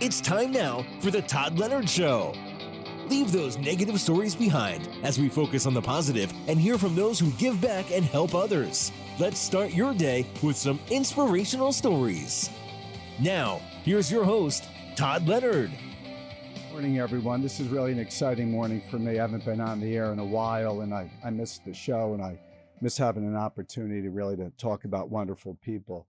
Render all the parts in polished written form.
It's time now for the Todd Leonard Show. Leave those negative stories behind as we focus on the positive and hear from those who give back and help others. Let's start your day with some inspirational stories. Now, here's your host, Todd Leonard. Morning, everyone. This is really an exciting morning for me. I haven't been on the air in a while, and I missed the show, and I miss having an opportunity to talk about wonderful people.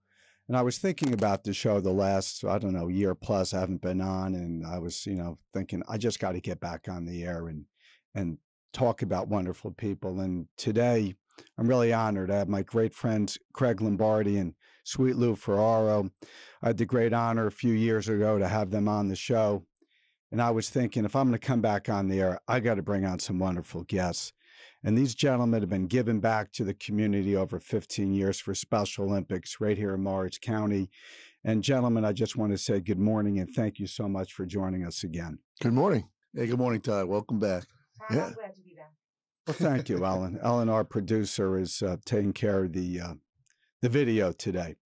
And I was thinking about the show the last, year plus I haven't been on, and I was, thinking I just got to get back on the air and talk about wonderful people. And today, I'm really honored. I have my great friends, Craig Lombardi and Sweet Lou Ferraro. I had the great honor a few years ago to have them on the show. And I was thinking, if I'm going to come back on the air, I got to bring on some wonderful guests. And these gentlemen have been giving back to the community over 15 years for Special Olympics right here in Morris County. And gentlemen, I just want to say good morning and thank you so much for joining us again. Good morning. Hey, good morning, Todd. Welcome back. I'm glad to be back. Well, thank you, Ellen. Ellen, our producer, is taking care of the video today.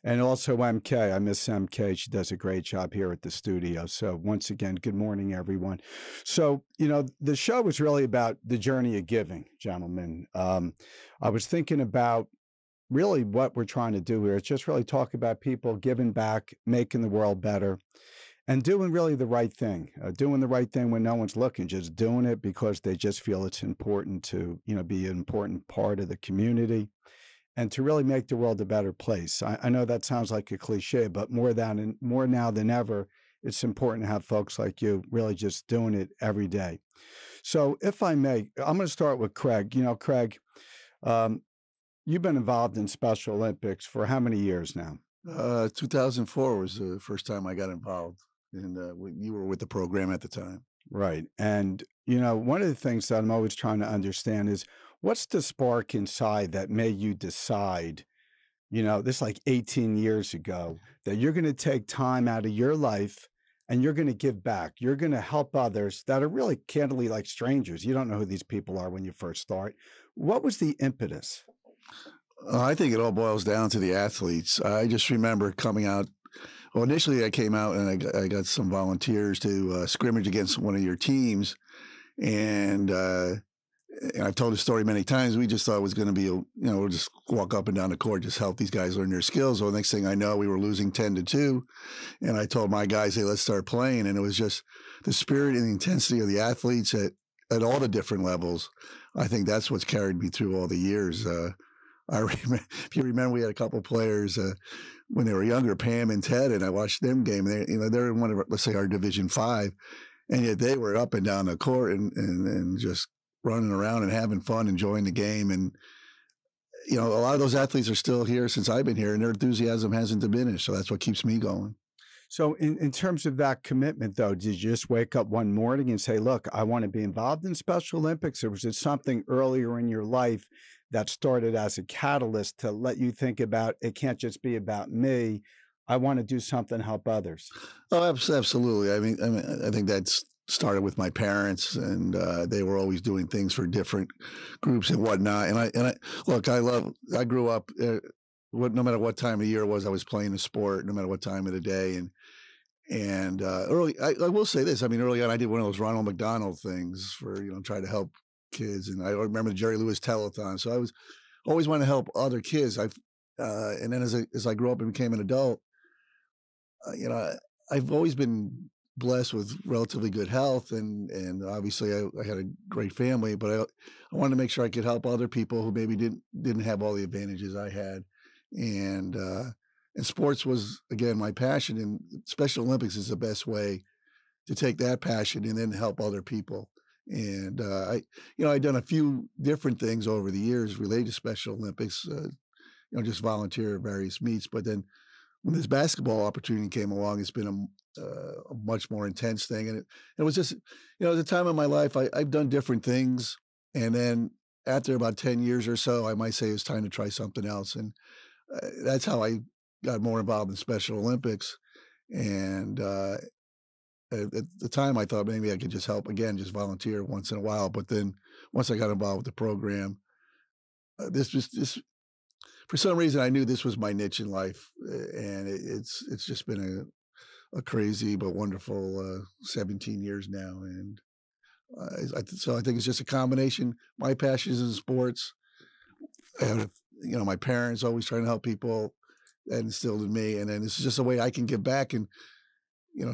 And also MK. I miss MK. She does a great job here at the studio. So once again, good morning, everyone. So, the show was really about the journey of giving, gentlemen. I was thinking about really what we're trying to do here. It's just really talk about people giving back, making the world better, and doing really the right thing. Doing the right thing when no one's looking, just doing it because they just feel it's important to, be an important part of the community and to really make the world a better place. I know that sounds like a cliche, but more now than ever, it's important to have folks like you really just doing it every day. So if I may, I'm going to start with Craig. Craig, you've been involved in Special Olympics for how many years now? 2004 was the first time I got involved, and you were with the program at the time. Right. And, one of the things that I'm always trying to understand is what's the spark inside that made you decide, this like 18 years ago, that you're going to take time out of your life and you're going to give back. You're going to help others that are really candidly like strangers. You don't know who these people are when you first start. What was the impetus? I think it all boils down to the athletes. I just remember coming out. Well, initially I came out and I got some volunteers to scrimmage against one of your teams. And I've told the story many times. We just thought it was going to be, we'll just walk up and down the court, just help these guys learn their skills. Well, the next thing I know, we were losing 10-2. And I told my guys, hey, let's start playing. And it was just the spirit and the intensity of the athletes at all the different levels. I think that's what's carried me through all the years. I remember, if you remember, we had a couple of players when they were younger, Pam and Ted, and I watched them game. They're in one of, let's say, our Division 5, and yet they were up and down the court and just running around and having fun, enjoying the game. And a lot of those athletes are still here since I've been here, and their enthusiasm hasn't diminished. So that's what keeps me going. So in terms of that commitment, though, did you just wake up one morning and say, look, I want to be involved in Special Olympics? Or was it something earlier in your life that started as a catalyst to let you think about, it can't just be about me. I want to do something to help others? Oh, absolutely. I mean, I think that's started with my parents, and they were always doing things for different groups and whatnot. And I grew up, no matter what time of year it was, I was playing a sport, no matter what time of the day. And early, I will say this. I mean, early on, I did one of those Ronald McDonald things for, trying to help kids. And I remember the Jerry Lewis telethon. So I was always wanting to help other kids. And then as I grew up and became an adult, I've always been blessed with relatively good health. And obviously I had a great family, but I wanted to make sure I could help other people who maybe didn't have all the advantages I had. And sports was, again, my passion, and Special Olympics is the best way to take that passion and then help other people. And I've done a few different things over the years related to Special Olympics, just volunteer at various meets. But then when this basketball opportunity came along, it's been a much more intense thing. And it was just, at the time of my life, I've done different things. And then after about 10 years or so, I might say it's time to try something else. And that's how I got more involved in Special Olympics. And at the time, I thought maybe I could just help, again, just volunteer once in a while. But then once I got involved with the program, this for some reason, I knew this was my niche in life. And it's just been a crazy but wonderful 17 years now. And so I think it's just a combination. My passion is in sports. And, my parents always trying to help people. That instilled in me. And then this is just a way I can give back and,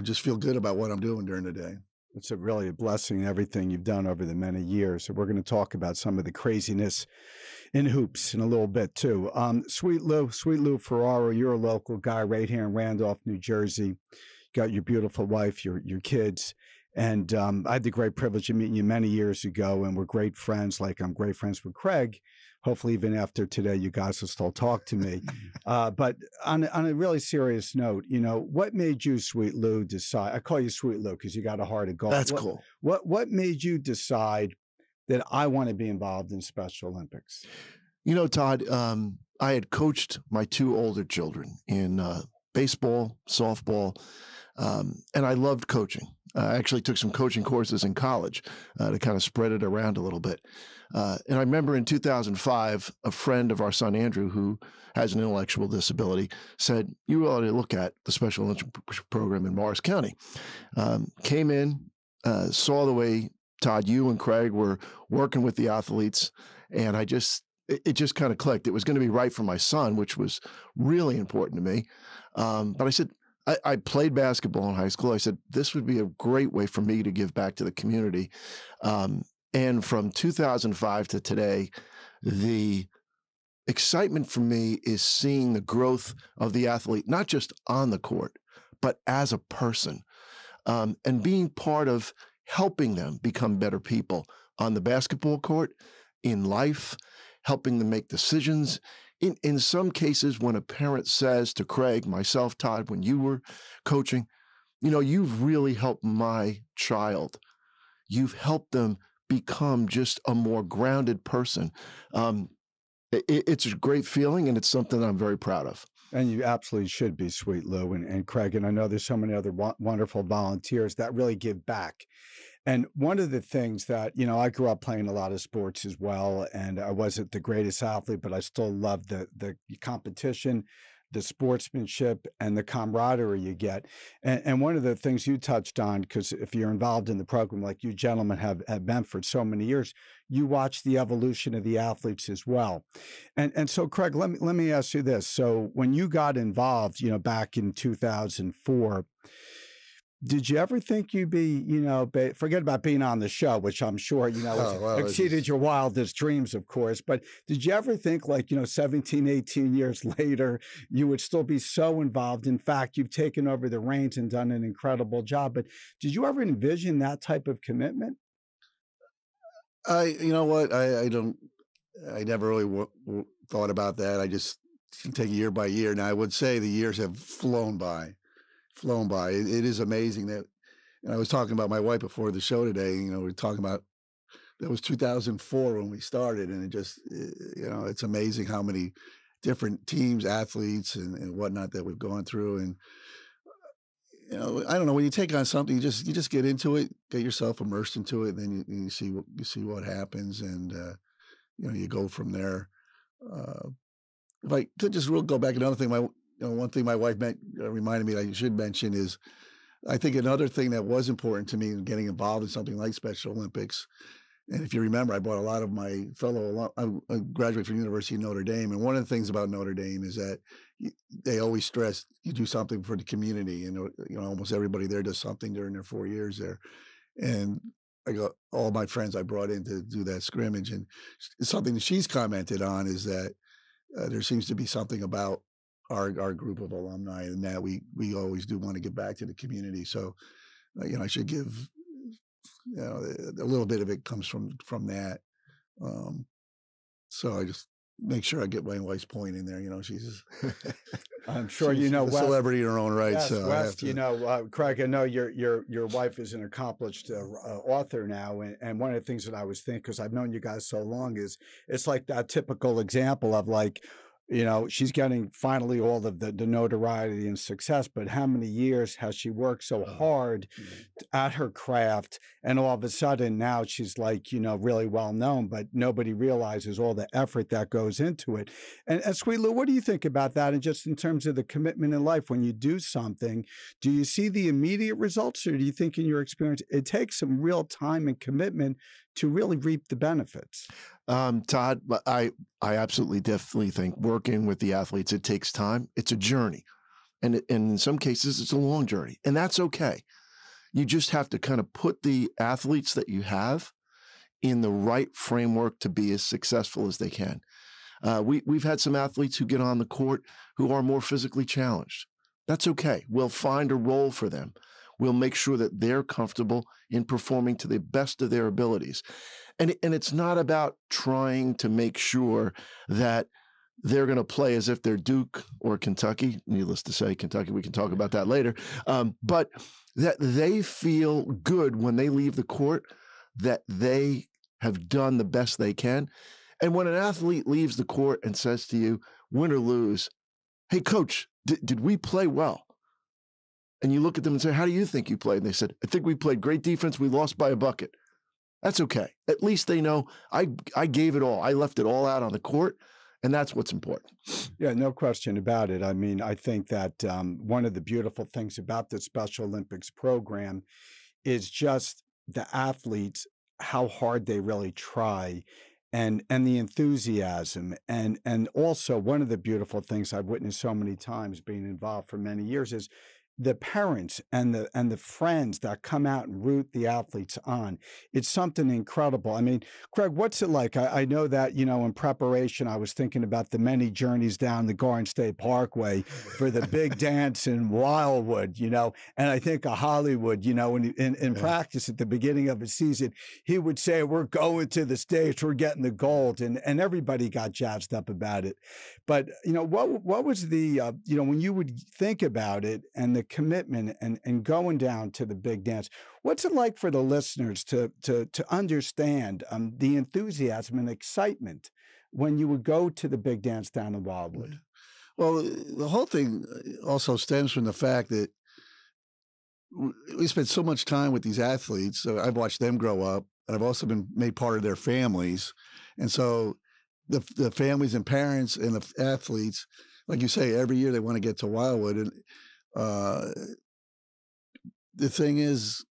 just feel good about what I'm doing during the day. It's really a blessing, everything you've done over the many years. So we're going to talk about some of the craziness in hoops in a little bit too. Sweet Lou Ferraro, you're a local guy right here in Randolph, New Jersey. You got your beautiful wife, your kids. And I had the great privilege of meeting you many years ago, and we're great friends. Like I'm great friends with Craig. Hopefully, even after today, you guys will still talk to me. But on a really serious note, what made you, Sweet Lou, decide? I call you Sweet Lou because you got a heart of gold. That's cool. What made you decide that I want to be involved in Special Olympics? Todd, I had coached my two older children in baseball, softball, and I loved coaching. I actually took some coaching courses in college to kind of spread it around a little bit. And I remember in 2005, a friend of our son, Andrew, who has an intellectual disability, said, you ought to look at the Special Olympics program in Morris County. Came in, saw the way, Todd, you and Craig were working with the athletes, and it just kind of clicked. It was going to be right for my son, which was really important to me. But I said, I played basketball in high school. I said, this would be a great way for me to give back to the community. And from 2005 to today, the excitement for me is seeing the growth of the athlete, not just on the court, but as a person, and being part of helping them become better people on the basketball court, in life, helping them make decisions. In some cases, when a parent says to Craig, myself, Todd, when you were coaching, you've really helped my child. You've helped them become just a more grounded person. It's a great feeling, and it's something I'm very proud of. And you absolutely should be, Sweet Lou and Craig. And I know there's so many other wonderful volunteers that really give back. And one of the things that, I grew up playing a lot of sports as well, and I wasn't the greatest athlete, but I still loved the competition, the sportsmanship, and the camaraderie you get. And one of the things you touched on, because if you're involved in the program like you gentlemen have been for so many years, you watch the evolution of the athletes as well. And so, Craig, let me ask you this. So when you got involved, back in 2004, did you ever think you'd be, forget about being on the show, which I'm sure, exceeded your wildest dreams, of course. But did you ever think 17, 18 years later, you would still be so involved? In fact, you've taken over the reins and done an incredible job. But did you ever envision that type of commitment? I never really thought about that. I just take year by year. Now, I would say the years have flown by. It is amazing that, and I was talking about my wife before the show today, we're talking about, that was 2004 when we started, and it just, it's amazing how many different teams, athletes, and whatnot that we've gone through. And, I don't know, when you take on something, you just get into it, get yourself immersed into it, and then you see what happens, and, you go from there. If I could just go back, another thing, one thing my wife reminded me that I should mention is, I think another thing that was important to me in getting involved in something like Special Olympics, and if you remember, I brought a lot of my I graduated from the University of Notre Dame, and one of the things about Notre Dame is that they always stress you do something for the community, and almost everybody there does something during their 4 years there. And I got all my friends I brought in to do that scrimmage, and something that she's commented on is that there seems to be something about our group of alumni, and that we always do want to give back to the community. So, I should give, a little bit of it comes from that. So I just make sure I get my wife's point in there. She's, I'm sure she's a Wes, celebrity in her own right. Yes, so Wes, Craig, I know your wife is an accomplished author now, and one of the things that I was thinking, because I've known you guys so long, is it's like that typical example of she's getting finally all of the notoriety and success, but how many years has she worked so hard at her craft? And all of a sudden now she's like, really well known, but nobody realizes all the effort that goes into it. And Sweet Lou, what do you think about that? And just in terms of the commitment in life, when you do something, do you see the immediate results, or do you think in your experience, it takes some real time and commitment to really reap the benefits? Todd, I absolutely definitely think working with the athletes, it takes time. It's a journey. And in some cases, it's a long journey. And that's okay. You just have to kind of put the athletes that you have in the right framework to be as successful as they can. We've had some athletes who get on the court who are more physically challenged. That's okay. We'll find a role for them. We'll make sure that they're comfortable in performing to the best of their abilities. And it's not about trying to make sure that they're going to play as if they're Duke or Kentucky. Needless to say, Kentucky, we can talk about that later. But that they feel good when they leave the court, that they have done the best they can. And when an athlete leaves the court and says to you, win or lose, hey, coach, did we play well? And you look at them and say, how do you think you played? And they said, I think we played great defense. We lost by a bucket. That's okay. At least they know I gave it all. I left it all out on the court, and that's what's important. Yeah, no question about it. I mean, I think that one of the beautiful things about the Special Olympics program is just the athletes, how hard they really try, and the enthusiasm. And also one of the beautiful things I've witnessed so many times being involved for many years is the parents and the friends that come out and root the athletes on. It's something incredible. I mean, Craig, what's it like? I know that, in preparation, I was thinking about the many journeys down the Garden State Parkway for the big dance in Wildwood, and I think of Hollywood, when in practice at the beginning of a season, he would say, we're going to the stage, we're getting the gold, and everybody got jazzed up about it. But, what was the, when you would think about it and the commitment and going down to the big dance, what's it like for the listeners to understand the enthusiasm and excitement when you would go to the big dance down in Wildwood? Well, the whole thing also stems from the fact that we spend so much time with these athletes. So I've watched them grow up, and I've also been made part of their families. And so the families and parents and the athletes, like you say, every year they want to get to Wildwood. And the thing is,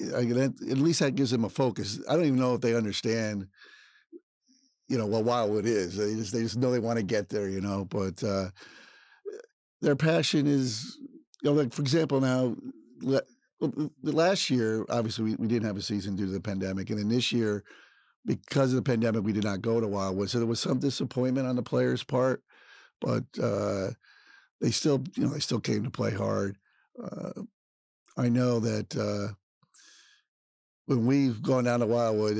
at least that gives them a focus. I don't even know if they understand, what Wildwood is. They just know they want to get there, but their passion is, like, for example, now, last year, obviously we didn't have a season due to the pandemic. And then this year, because of the pandemic, we did not go to Wildwood. So there was some disappointment on the players' part, but they still came to play hard. I know that when we've gone down to Wildwood,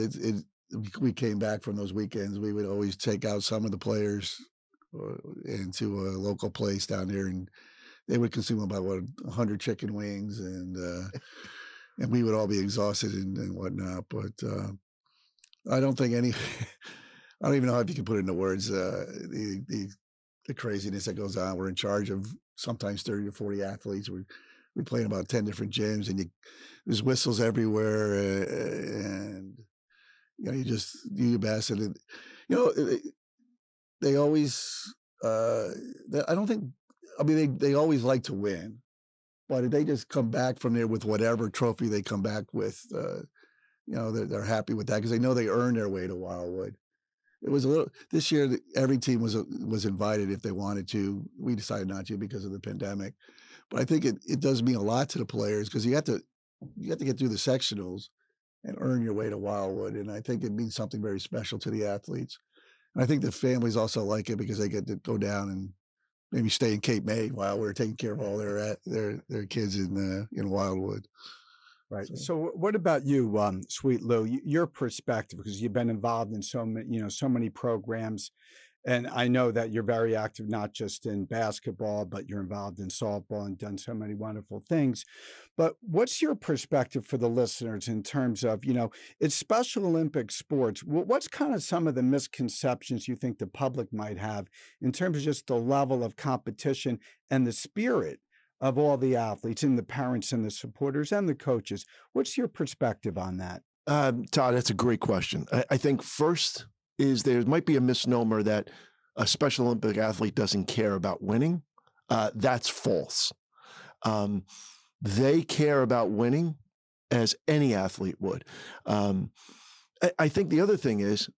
we came back from those weekends. We would always take out some of the players into a local place down there, and they would consume about 100 chicken wings, and we would all be exhausted and whatnot. But I don't think I don't even know if you can put it into words. The craziness that goes on. We're in charge of sometimes 30 or 40 athletes. We play in about 10 different gyms, and there's whistles everywhere, and you just do your best. And they always, I don't think, they always like to win, but they just come back from there with whatever trophy they come back with. They're happy with that because they know they earned their way to Wildwood. It was this year, every team was invited if they wanted to. We decided not to because of the pandemic. But I think it does mean a lot to the players because you have to get through the sectionals and earn your way to Wildwood. And I think it means something very special to the athletes. And I think the families also like it because they get to go down and maybe stay in Cape May while we're taking care of all their kids in Wildwood. Right. So what about you, Sweet Lou? Your perspective, because you've been involved in so many programs And I know that you're very active, not just in basketball, but you're involved in softball and done so many wonderful things. But what's your perspective for the listeners in terms of, it's Special Olympic sports. What's kind of some of the misconceptions you think the public might have in terms of just the level of competition and the spirit of all the athletes and the parents and the supporters and the coaches? What's your perspective on that? Todd, that's a great question. I think first is there might be a misnomer that a Special Olympic athlete doesn't care about winning. That's false. They care about winning as any athlete would. I think the other thing is,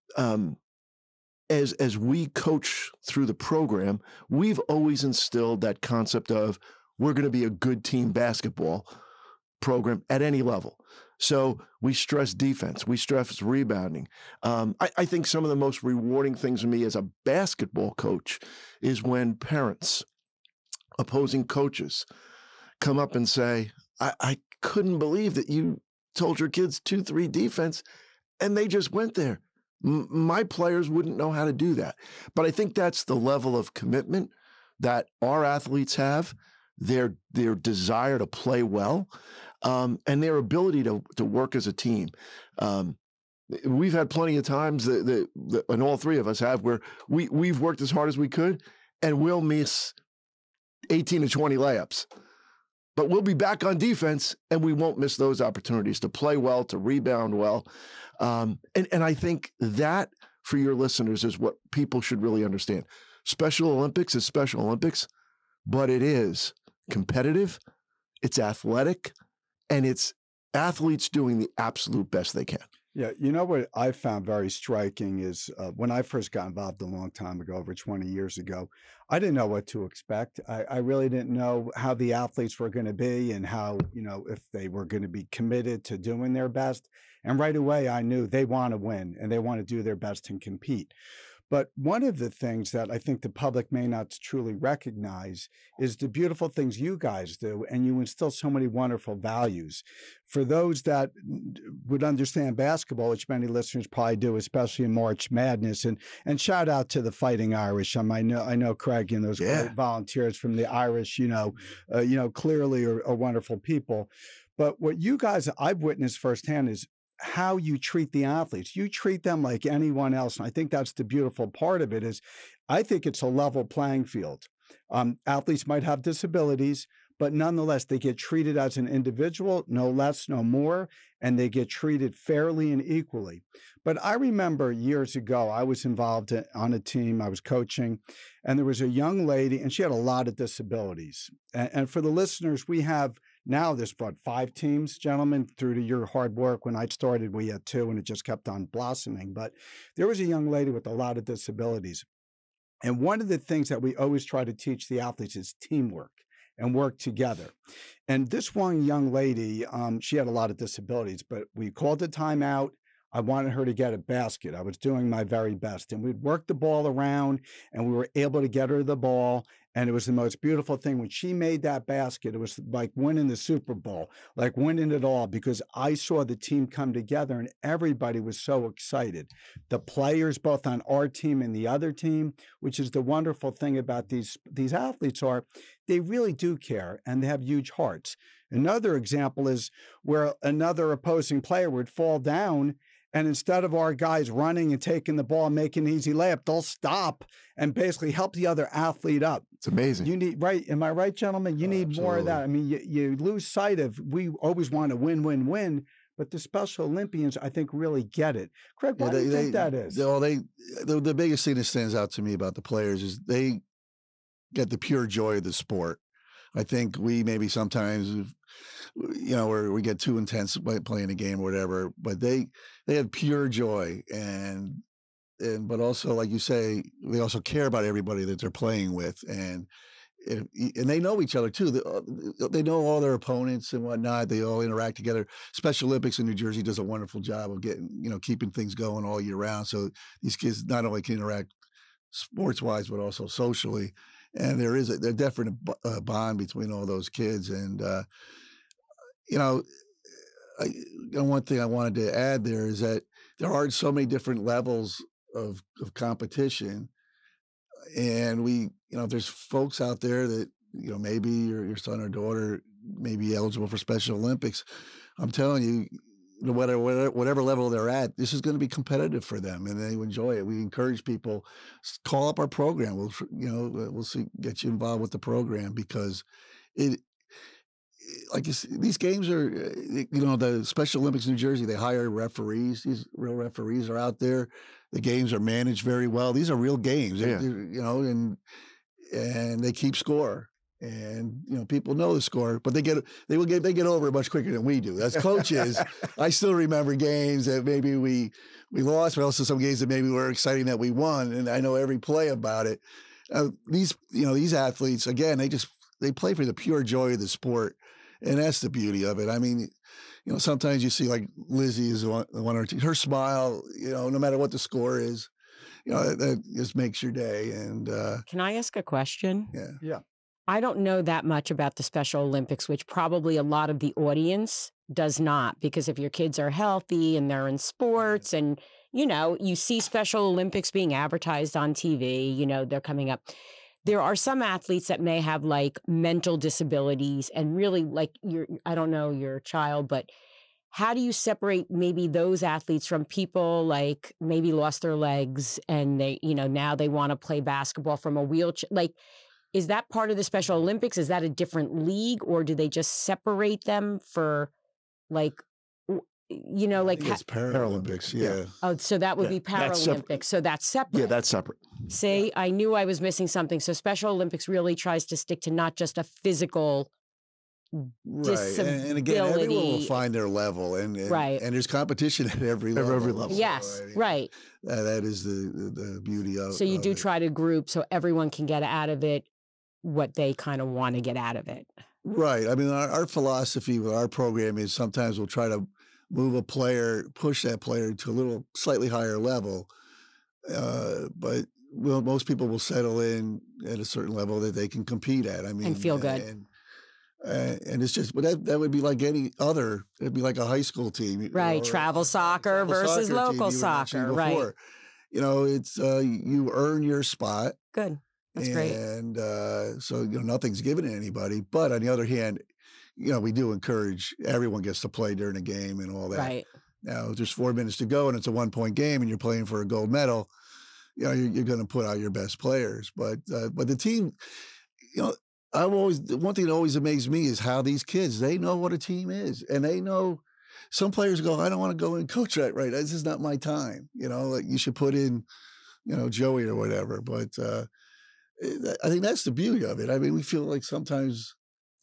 as we coach through the program, we've always instilled that concept of we're going to be a good team basketball program at any level. So we stress defense, we stress rebounding. I think some of the most rewarding things for me as a basketball coach is when parents, opposing coaches, come up and say, I couldn't believe that you told your kids 2-3 defense and they just went there. My players wouldn't know how to do that. But I think that's the level of commitment that our athletes have, their desire to play well, and their ability to work as a team. We've had plenty of times and all three of us have, where we've worked as hard as we could and we'll miss 18 to 20 layups. But we'll be back on defense and we won't miss those opportunities to play well, to rebound well. And I think that, for your listeners, is what people should really understand. Special Olympics is Special Olympics, but it is competitive, it's athletic, and it's athletes doing the absolute best they can. Yeah, you know what I found very striking is when I first got involved a long time ago, over 20 years ago, I didn't know what to expect. I really didn't know how the athletes were going to be and how, if they were going to be committed to doing their best. And right away, I knew they want to win and they want to do their best and compete. But one of the things that I think the public may not truly recognize is the beautiful things you guys do, and you instill so many wonderful values. For those that would understand basketball, which many listeners probably do, especially in March Madness, and shout out to the Fighting Irish. I know Craig and those great volunteers from the Irish, clearly are wonderful people. But what you guys I've witnessed firsthand is how you treat the athletes. You treat them like anyone else. And I think that's the beautiful part of it is I think it's a level playing field. Athletes might have disabilities, but nonetheless, they get treated as an individual, no less, no more, and they get treated fairly and equally. But I remember years ago, I was involved on a team, I was coaching, and there was a young lady, and she had a lot of disabilities. And for the listeners, we have now there's 5 teams, gentlemen, through to your hard work. When I started, we had 2, and it just kept on blossoming. But there was a young lady with a lot of disabilities. And one of the things that we always try to teach the athletes is teamwork and work together. And this one young lady, she had a lot of disabilities, but we called a timeout. I wanted her to get a basket. I was doing my very best. And we'd work the ball around, and we were able to get her the ball. And it was the most beautiful thing. When she made that basket, it was like winning the Super Bowl, like winning it all, because I saw the team come together and everybody was so excited. The players, both on our team and the other team, which is the wonderful thing about these athletes, are they really do care and they have huge hearts. Another example is where another opposing player would fall down, and instead of our guys running and taking the ball and making an easy layup, they'll stop and basically help the other athlete up. It's amazing. You need, right? Am I right, gentlemen? You need more of that. I mean, you lose sight of, we always want to win, but the Special Olympians, I think, really get it. Craig, why do you think that is? The biggest thing that stands out to me about the players is they get the pure joy of the sport. I think we maybe sometimes, where we get too intense by playing a game or whatever, but they have pure joy but also, like you say, they also care about everybody that they're playing with, and they know each other too. They know all their opponents and whatnot. They all interact together. Special Olympics in New Jersey does a wonderful job of keeping things going all year round. So these kids not only can interact sports wise, but also socially. And there is a definite bond between all those kids. And, one thing I wanted to add there is that there are so many different levels of competition And if there's folks out there that, maybe your son or daughter may be eligible for Special Olympics, I'm telling you, whatever level they're at, this is going to be competitive for them, and they enjoy it. We encourage people, call up our program. We'll get you involved with the program, because it, like you see, these games are, the Special Olympics New Jersey, they hire referees. These real referees are out there. The games are managed very well. These are real games, Yeah. and they keep score. And people know the score, but they get over it much quicker than we do. As coaches, I still remember games that maybe we lost, but also some games that maybe were exciting that we won, and I know every play about it. These athletes, again, they play for the pure joy of the sport, and that's the beauty of it. I mean, sometimes you see, like, Lizzie is one or two. Her smile, no matter what the score is, that just makes your day. And can I ask a question? Yeah. I don't know that much about the Special Olympics, which probably a lot of the audience does not, because if your kids are healthy and they're in sports and, you see Special Olympics being advertised on TV, they're coming up. There are some athletes that may have, like, mental disabilities, and really, like, I don't know your child, but how do you separate maybe those athletes from people like maybe lost their legs and they, now they want to play basketball from a wheelchair? Like, is that part of the Special Olympics? Is that a different league, or do they just separate them for, like, like it's Paralympics? Yeah. Oh, so that would be Paralympics. So that's separate. Yeah, that's separate. See, I knew I was missing something. So Special Olympics really tries to stick to not just a physical disability. And again, everyone will find their level, and there's competition at every level. Every level. Yes, right. That is the beauty of it. So you do try to group so everyone can get out of it what they kind of want to get out of it. Right. I mean, our philosophy with our program is sometimes we'll try to move a player, push that player to a little slightly higher level, but most people will settle in at a certain level that they can compete at. I mean, and feel good. And it's just, but that would be like any other. It'd be like a high school team, right? Travel soccer versus local soccer, right? It's you earn your spot. Good. That's great. And so nothing's given to anybody. But on the other hand, we do encourage everyone gets to play during a game and all that. Right. Now there's 4 minutes to go and it's a 1-point game and you're playing for a gold medal. You're going to put out your best players. But the team, one thing that always amazed me is how these kids, they know what a team is, and they know. Some players go, I don't want to go and coach that. Right, this is not my time. Like you should put in, Joey or whatever. But I think that's the beauty of it. I mean, we feel like sometimes,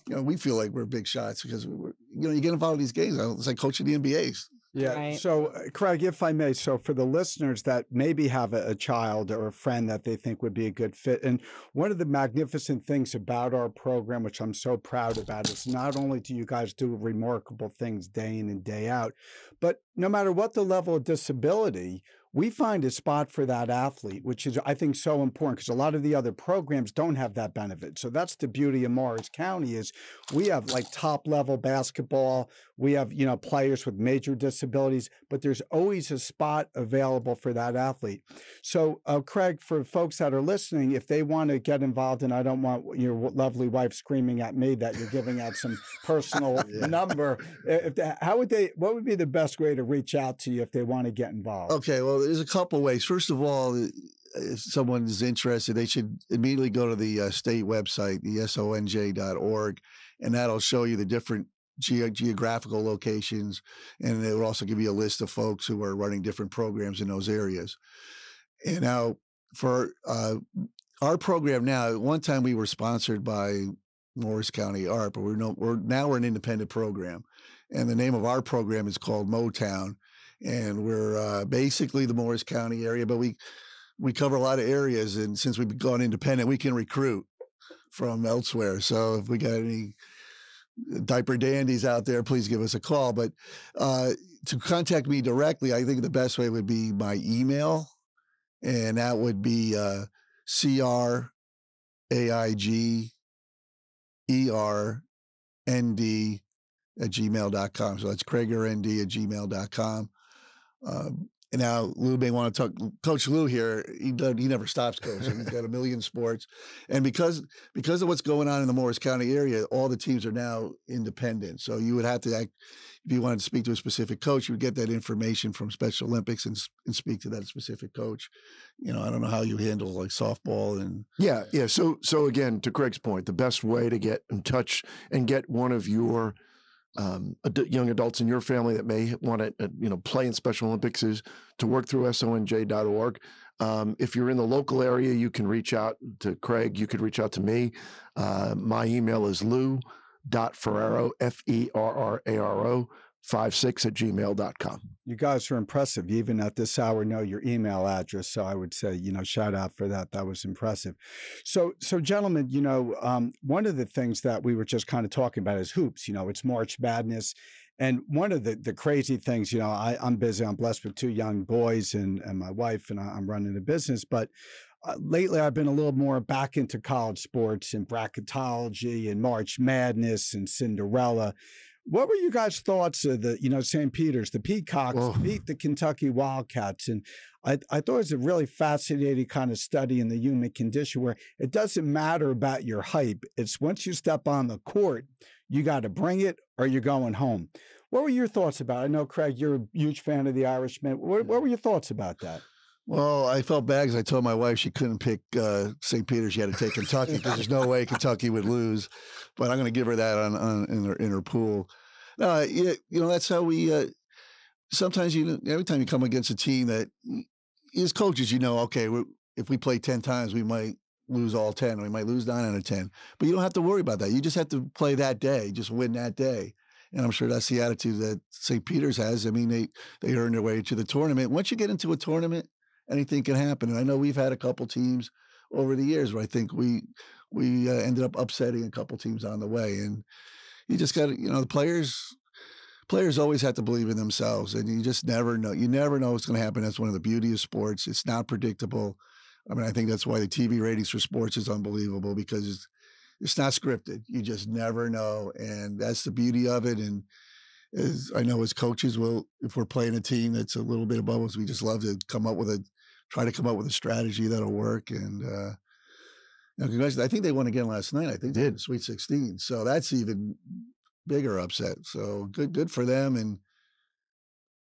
we feel like we're big shots because you get involved in these games. It's like coaching the NBAs. Yeah. Right. So, Craig, if I may, so for the listeners that maybe have a child or a friend that they think would be a good fit, and one of the magnificent things about our program, which I'm so proud about, is not only do you guys do remarkable things day in and day out, but no matter what the level of disability, we find a spot for that athlete, which is, I think, so important because a lot of the other programs don't have that benefit. So that's the beauty of Morris County is we have like top level basketball. We have, players with major disabilities, but there's always a spot available for that athlete. So, Craig, for folks that are listening, if they want to get involved, and I don't want your lovely wife screaming at me that you're giving out some personal number, what would be the best way to reach out to you if they want to get involved? Okay, well, there's a couple ways. First of all, if someone is interested, they should immediately go to the state website, the sonj.org, and that'll show you the different geographical locations, and it will also give you a list of folks who are running different programs in those areas. And now for our program now, at one time we were sponsored by Morris County Art, but we're an independent program, and the name of our program is called Motown, and we're basically the Morris County area, but we cover a lot of areas, and since we've gone independent, we can recruit from elsewhere. So if we got any diaper dandies out there, please give us a call. But to contact me directly, I think the best way would be my email, and that would be CRAIGERND@gmail.com. So that's CraigERND@gmail.com. And now Lou may want to talk. Coach Lou here, he never stops coaching. He's got a million sports, and because of what's going on in the Morris County area, all the teams are now independent. So you would have to act, if you wanted to speak to a specific coach, you would get that information from Special Olympics and speak to that specific coach. I don't know how you handle like softball and yeah. So again, to Craig's point, the best way to get in touch and get one of your young adults in your family that may want to, play in Special Olympics is to work through sonj.org. If you're in the local area, you can reach out to Craig. You could reach out to me. My email is lou.ferraro, Ferraro, 56@gmail.com. You guys are impressive. You even at this hour know your email address. So I would say, shout out for that. That was impressive. So gentlemen, one of the things that we were just kind of talking about is hoops. It's March Madness. And one of the crazy things, I'm busy. I'm blessed with 2 young boys and my wife, and I'm running a business. But lately, I've been a little more back into college sports and bracketology and March Madness and Cinderella. What were you guys' thoughts of the, St. Peter's, the Peacocks beat the Kentucky Wildcats? And I thought it was a really fascinating kind of study in the human condition where it doesn't matter about your hype. It's once you step on the court, you got to bring it or you're going home. What were your thoughts about it? I know, Craig, you're a huge fan of the Irishman. What were your thoughts about that? Well, I felt bad because I told my wife she couldn't pick St. Peter's. She had to take Kentucky because there's no way Kentucky would lose. But I'm going to give her that in her pool. No, that's how we. Sometimes every time you come against a team that, as coaches, okay, if we play 10 times, we might lose all 10. We might lose 9 out of 10. But you don't have to worry about that. You just have to play that day, just win that day. And I'm sure that's the attitude that St. Peter's has. I mean, they earned their way to the tournament. Once you get into a tournament, anything can happen. And I know we've had a couple teams over the years where I think we ended up upsetting a couple teams on the way. And you just got to, the players always have to believe in themselves, and you just never know. You never know what's going to happen. That's one of the beauty of sports. It's not predictable. I mean, I think that's why the TV ratings for sports is unbelievable, because it's not scripted. You just never know. And that's the beauty of it. And as I know, as coaches, if we're playing a team that's a little bit above us, we just love to try to come up with a strategy that'll work. And, congratulations. I think they won again last night. I think they did Sweet 16. So that's even bigger upset. So good for them. And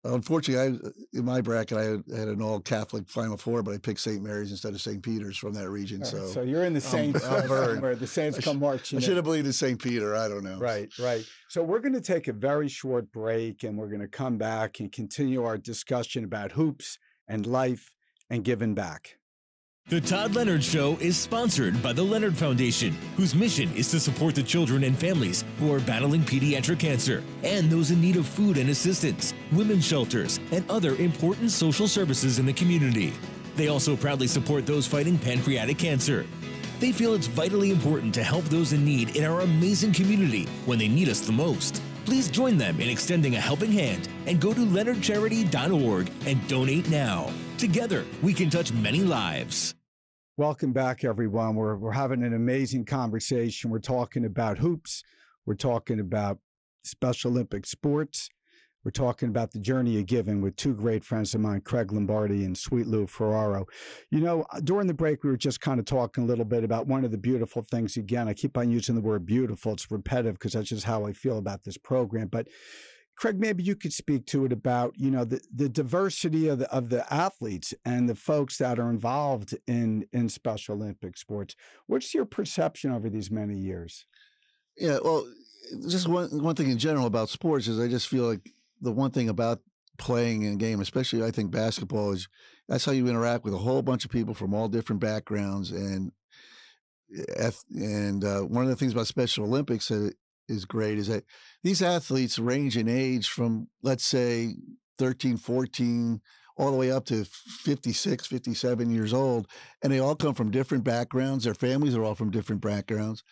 unfortunately, in my bracket, I had an all Catholic Final Four, but I picked St. Mary's instead of St. Peter's from that region. Right, so you're in the Saints where the Saints come marching. I should have believed in St. Peter. I don't know. Right. So we're going to take a very short break, and we're going to come back and continue our discussion about hoops and life and giving back. The Todd Leonard Show is sponsored by the Leonard Foundation, whose mission is to support the children and families who are battling pediatric cancer and those in need of food and assistance, women's shelters, and other important social services in the community. They also proudly support those fighting pancreatic cancer. They feel it's vitally important to help those in need in our amazing community when they need us the most. Please join them in extending a helping hand and go to leonardcharity.org and donate now. Together, we can touch many lives. Welcome back, everyone. We're having an amazing conversation. We're talking about hoops. We're talking about Special Olympic sports. We're talking about the journey of giving with 2 great friends of mine, Craig Lombardi and Sweet Lou Ferraro. During the break, we were just kind of talking a little bit about one of the beautiful things. Again, I keep on using the word beautiful. It's repetitive because that's just how I feel about this program. But Craig, maybe you could speak to it about, the diversity of the athletes and the folks that are involved in Special Olympic sports. What's your perception over these many years? Yeah, well, just one thing in general about sports is I just feel like the one thing about playing in a game, especially I think basketball, is that's how you interact with a whole bunch of people from all different backgrounds. And one of the things about Special Olympics that is great is that these athletes range in age from, let's say, 13, 14, all the way up to 56, 57 years old. And they all come from different backgrounds. Their families are all from different backgrounds.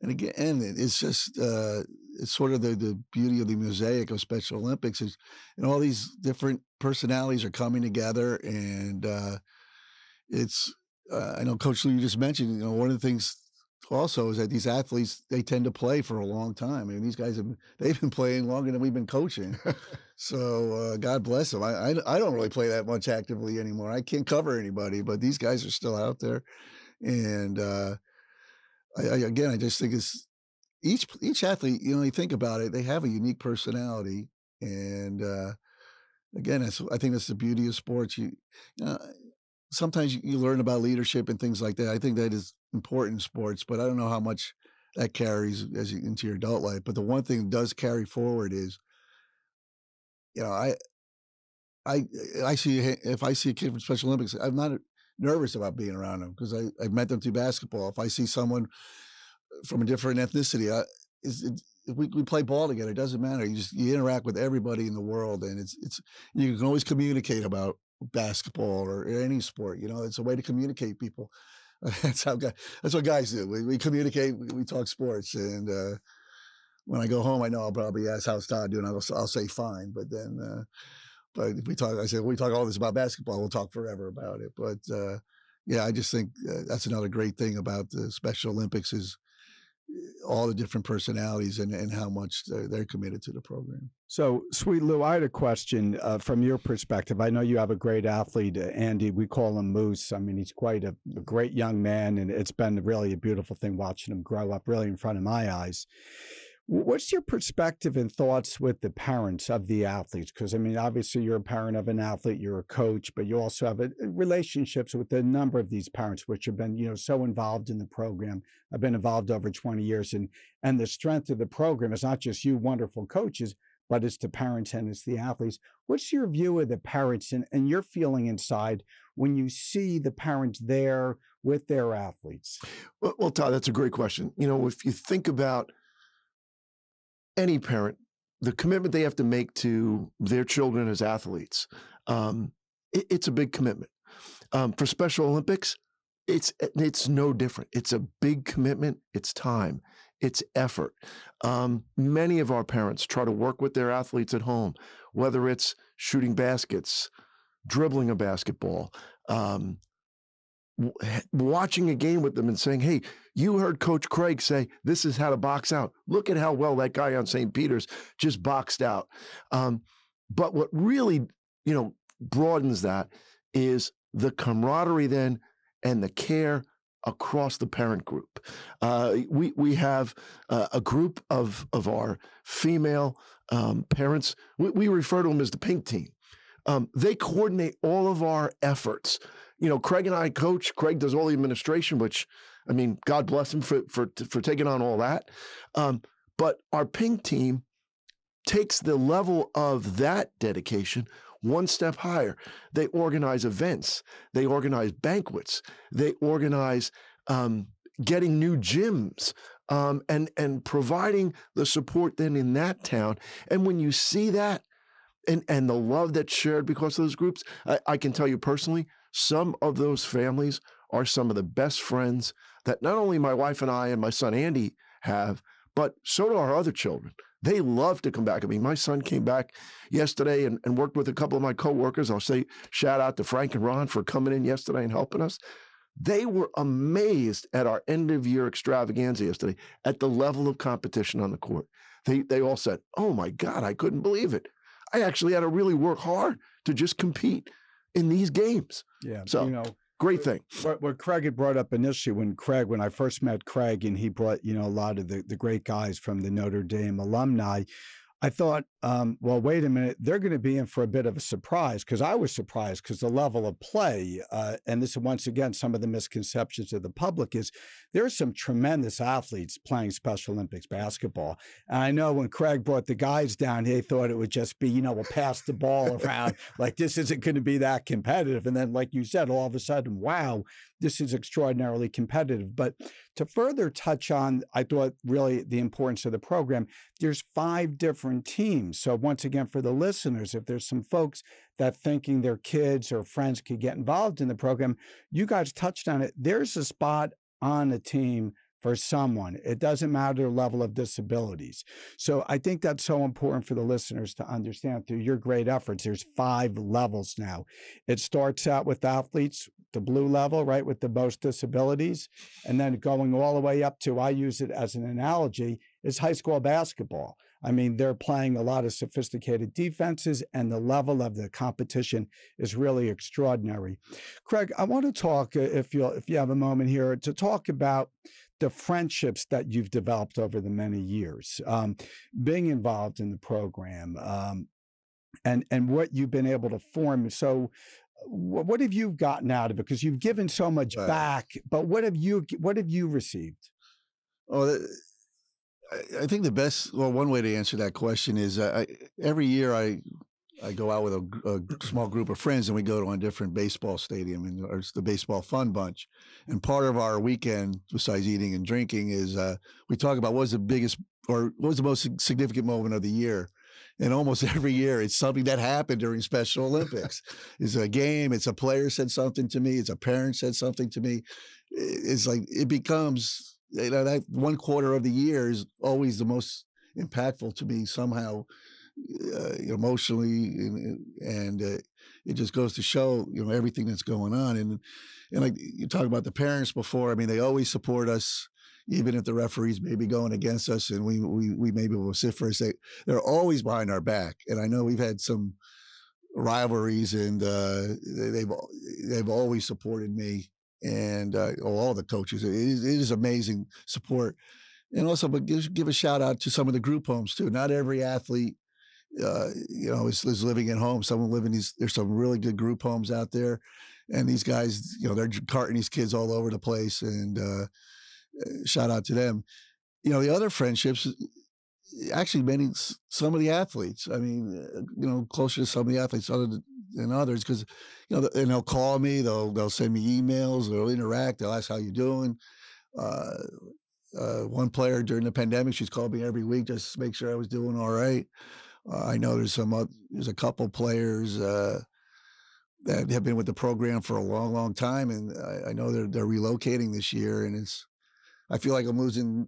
And again, it's just, it's sort of the beauty of the mosaic of Special Olympics is, and all these different personalities are coming together. And I know Coach Lou, you just mentioned, one of the things also is that these athletes, they tend to play for a long time. I mean, these guys they've been playing longer than we've been coaching. So God bless them. I don't really play that much actively anymore. I can't cover anybody, but these guys are still out there. And I just think it's each athlete, you think about it, they have a unique personality. And again, I think that's the beauty of sports. Sometimes you learn about leadership and things like that. I think that is important in sports, but I don't know how much that carries into your adult life. But the one thing that does carry forward is, I see if I see a kid from Special Olympics, I'm not nervous about being around them because I've met them through basketball. If I see someone from a different ethnicity, we play ball together. It doesn't matter. You interact with everybody in the world, and it's you can always communicate about basketball or any sport. It's a way to communicate people. That's what guys do. We communicate. We talk sports, and when I go home, I know I'll probably ask how's Todd doing. I'll say fine, but then. But if we talk all this about basketball, we'll talk forever about it. But I just think that's another great thing about the Special Olympics is all the different personalities and how much they're committed to the program. So, Sweet Lou, I had a question from your perspective. I know you have a great athlete, Andy. We call him Moose. I mean, he's quite a great young man, and it's been really a beautiful thing watching him grow up really in front of my eyes. What's your perspective and thoughts with the parents of the athletes? Because, I mean, obviously you're a parent of an athlete, you're a coach, but you also have relationships with a number of these parents, which have been, so involved in the program. I've been involved over 20 years, and the strength of the program is not just you wonderful coaches, but it's the parents and it's the athletes. What's your view of the parents and your feeling inside when you see the parents there with their athletes? Well, Todd, that's a great question. If you think about any parent, the commitment they have to make to their children as athletes, it's a big commitment. For Special Olympics, it's no different. It's a big commitment. It's time. It's effort. Many of our parents try to work with their athletes at home, whether it's shooting baskets, dribbling a basketball, watching a game with them and saying, hey, you heard Coach Craig say, this is how to box out. Look at how well that guy on St. Peter's just boxed out. But what really, broadens that is the camaraderie then and the care across the parent group. We have a group of our female parents. We refer to them as the pink team. They coordinate all of our efforts. Craig and I coach. Craig does all the administration, which, I mean, God bless him for taking on all that. But our pink team takes the level of that dedication one step higher. They organize events. They organize banquets. They organize getting new gyms and providing the support then in that town. And when you see that and the love that's shared because of those groups, I can tell you personally, some of those families are some of the best friends that not only my wife and I and my son Andy have, but so do our other children. They love to come back. I mean, my son came back yesterday and worked with a couple of my coworkers. I'll say shout out to Frank and Ron for coming in yesterday and helping us. They were amazed at our end of year extravaganza yesterday at the level of competition on the court. They all said, oh my God, I couldn't believe it. I actually had to really work hard to just compete in these games. Yeah. So, great thing. What Craig had brought up initially when I first met Craig and he brought, a lot of the great guys from the Notre Dame alumni, I thought, well, wait a minute, they're going to be in for a bit of a surprise, because I was surprised because the level of play, and this is once again some of the misconceptions of the public, is there's some tremendous athletes playing Special Olympics basketball. And I know when Craig brought the guys down, they thought it would just be, we'll pass the ball around, like this isn't going to be that competitive. And then, like you said, all of a sudden, wow, this is extraordinarily competitive. But to further touch on, I thought really the importance of the program, there's 5 different teams. So once again, for the listeners, if there's some folks that thinking their kids or friends could get involved in the program, you guys touched on it. There's a spot on a team for someone. It doesn't matter their level of disabilities. So I think that's so important for the listeners to understand through your great efforts. There's 5 levels now. It starts out with athletes the blue level, right, with the most disabilities, and then going all the way up to, I use it as an analogy, is high school basketball. I mean, they're playing a lot of sophisticated defenses, and the level of the competition is really extraordinary. Craig, I want to talk, if you have a moment here, to talk about the friendships that you've developed over the many years, being involved in the program, and what you've been able to form. So, what have you gotten out of it? Because you've given so much back, but what have you received? Oh, I think the best, well, one way to answer that question is every year I go out with a small group of friends, and we go to a different baseball stadium, and it's the Baseball Fun Bunch. And part of our weekend, besides eating and drinking, is we talk about what was the most significant moment of the year. And almost every year, it's something that happened during Special Olympics. It's a game, it's a player said something to me, it's a parent said something to me. It's like, it becomes, that one quarter of the year is always the most impactful to me somehow, emotionally, and it just goes to show, everything that's going on. And like you talked about the parents before, I mean, they always support us, even if the referees may be going against us, and we maybe will sit for us. They're always behind our back. And I know we've had some rivalries, and they've always supported me, and all the coaches. It is amazing support. And also, but give a shout out to some of the group homes too. Not every athlete, is living at home. There's some really good group homes out there, and these guys, they're carting these kids all over the place, and shout out to them. The other friendships, actually some of the athletes, I mean, closer to some of the athletes other than others, because, and they'll call me, they'll send me emails, they'll interact, they'll ask how you doing. One player during the pandemic, she's called me every week just to make sure I was doing all right. I know there's a couple players that have been with the program for a long, long time, and I know they're relocating this year, and I feel like I'm losing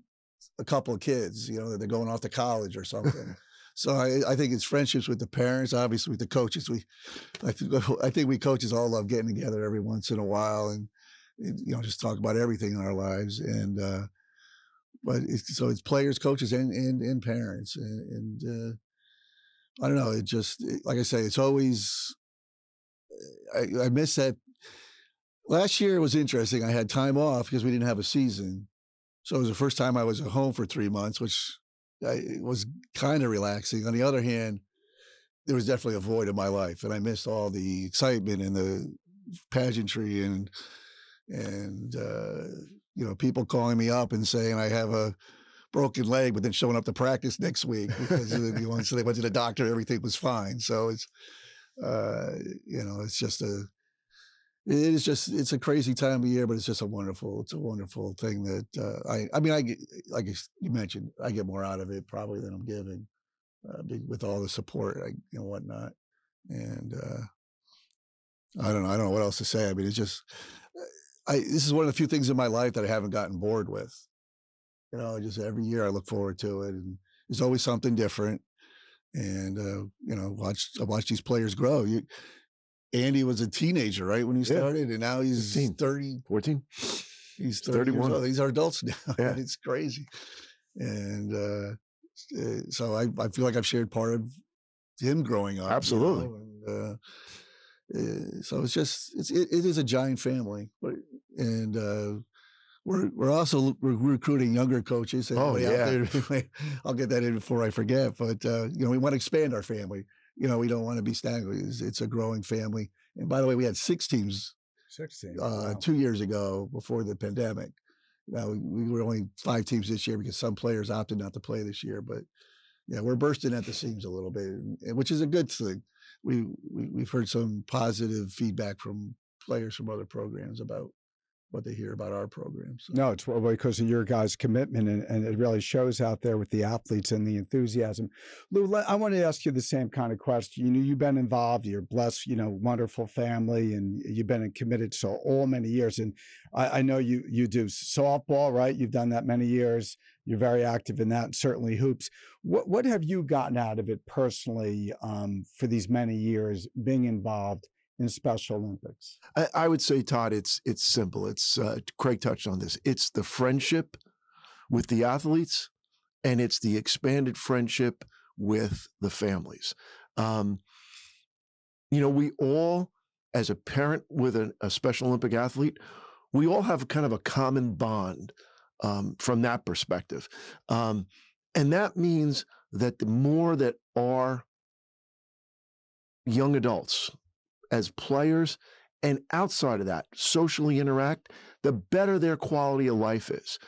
a couple of kids, that they're going off to college or something. So I think it's friendships with the parents, obviously with the coaches. I think we coaches all love getting together every once in a while and just talk about everything in our lives. And but it's players, coaches, and parents, and I don't know. Like I say, it's always, I miss that. Last year it was interesting. I had time off because we didn't have a season. So it was the first time I was at home for 3 months, which was kind of relaxing. On the other hand, there was definitely a void in my life, and I missed all the excitement and the pageantry and people calling me up and saying I have a broken leg, but then showing up to practice next week because so they went to the doctor, everything was fine. So it's it's a crazy time of year, but it's a wonderful thing that I like you mentioned, I get more out of it probably than I'm giving, with all the support, whatnot. And I don't know what else to say. I mean, it's just, this is one of the few things in my life that I haven't gotten bored with. Just every year I look forward to it, and there's always something different. And I watch these players grow. Andy was a teenager, right, when he started, and now he's 14. He's 31. These are adults now. Yeah. It's crazy. And so I feel like I've shared part of him growing up. Absolutely. So it is a giant family, and we're also recruiting younger coaches. Oh yeah, I'll get that in before I forget. But we want to expand our family. We don't want to be stagnant. It's a growing family. And by the way, we had 6 teams. 16. 2 years ago before the pandemic. Now we were only 5 teams this year because some players opted not to play this year. But yeah, we're bursting at the seams a little bit, which is a good thing. We've heard some positive feedback from players from other programs about what they hear about our program. So. No, it's because of your guys' commitment, and it really shows out there with the athletes and the enthusiasm. Lou, I want to ask you the same kind of question. You've been involved, you're blessed, wonderful family, and you've been committed so all many years. And I know you do softball, right? You've done that many years. You're very active in that, and certainly hoops. What have you gotten out of it personally for these many years being involved in Special Olympics? I would say, Todd, it's simple. It's Craig touched on this. It's the friendship with the athletes, and it's the expanded friendship with the families. We all, as a parent with a Special Olympic athlete, we all have kind of a common bond from that perspective. And that means that the more that our young adults, as players and outside of that, socially interact, the better their quality of life is.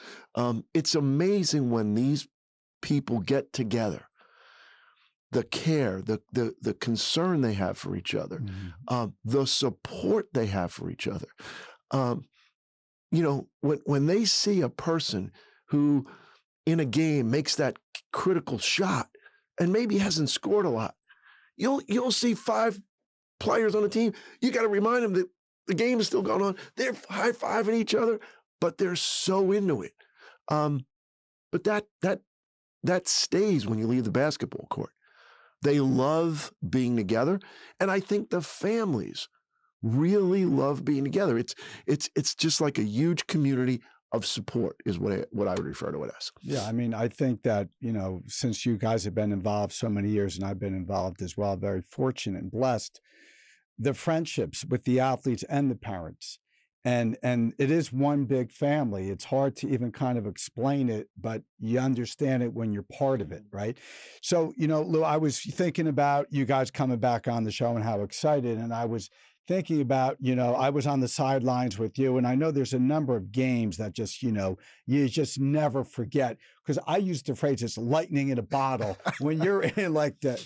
It's amazing when these people get together, the care, the concern they have for each other, the support they have for each other. When they see a person who in a game makes that critical shot and maybe hasn't scored a lot, you'll see 5 players on the team. You got to remind them that the game is still going on. They're high-fiving each other, but they're so into it. But that stays when you leave the basketball court. They love being together, and I think the families really love being together. It's just like a huge community of support is what I would refer to it as. Yeah, I mean, I think that, since you guys have been involved so many years and I've been involved as well, very fortunate and blessed, the friendships with the athletes and the parents. And it is one big family. It's hard to even kind of explain it, but you understand it when you're part of it, right? So, Lou, I was thinking about you guys coming back on the show and how excited, and I was thinking about, I was on the sidelines with you, and I know there's a number of games that just, you just never forget. Because I used the phrase, it's lightning in a bottle. When you're in